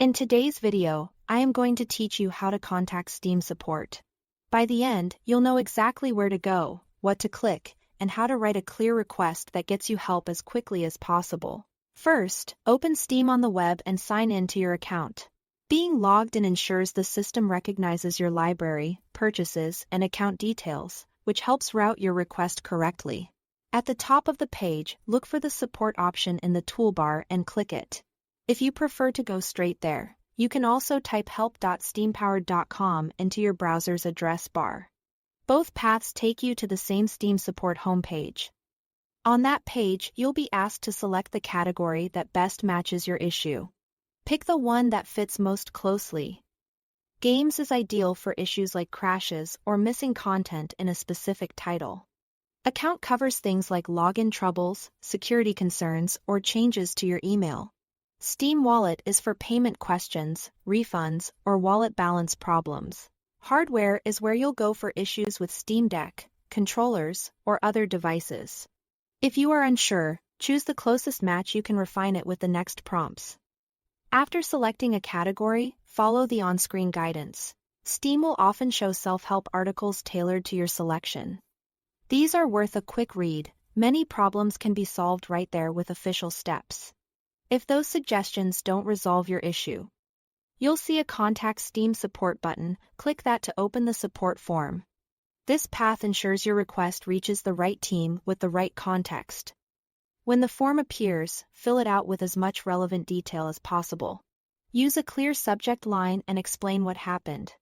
In today's video, I am going to teach you how to contact Steam support. By the end, you'll know exactly where to go, what to click, and how to write a clear request that gets you help as quickly as possible. First, open Steam on the web and sign in to your account. Being logged in ensures the system recognizes your library, purchases, and account details, which helps route your request correctly. At the top of the page, look for the support option in the toolbar and click it. If you prefer to go straight there, you can also type help.steampowered.com into your browser's address bar. Both paths take you to the same Steam support homepage. On that page, you'll be asked to select the category that best matches your issue. Pick the one that fits most closely. Games is ideal for issues like crashes or missing content in a specific title. Account covers things like login troubles, security concerns, or changes to your email. Steam Wallet is for payment questions, refunds, or wallet balance problems. Hardware is where you'll go for issues with Steam Deck, controllers, or other devices. If you are unsure, choose the closest match. You can refine it with the next prompts. After selecting a category, follow the on-screen guidance. Steam will often show self-help articles tailored to your selection. These are worth a quick read. Many problems can be solved right there with official steps. If those suggestions don't resolve your issue, you'll see a Contact Steam Support button. Click that to open the support form. This path ensures your request reaches the right team with the right context. When the form appears, fill it out with as much relevant detail as possible. Use a clear subject line and explain what happened,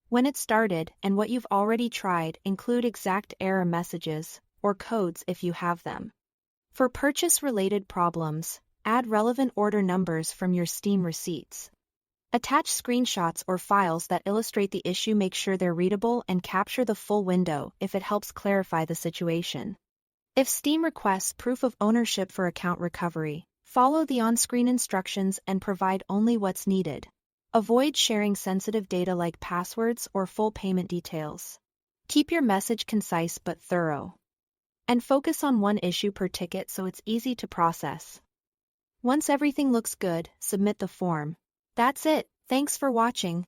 when it started, and what you've already tried. Include exact error messages, or codes if you have them. For purchase-related problems, add relevant order numbers from your Steam receipts. Attach screenshots or files that illustrate the issue. Make sure they're readable and capture the full window if it helps clarify the situation. If Steam requests proof of ownership for account recovery, follow the on-screen instructions and provide only what's needed. Avoid sharing sensitive data like passwords or full payment details. Keep your message concise but thorough. And focus on one issue per ticket so it's easy to process. Once everything looks good, submit the form. That's it. Thanks for watching.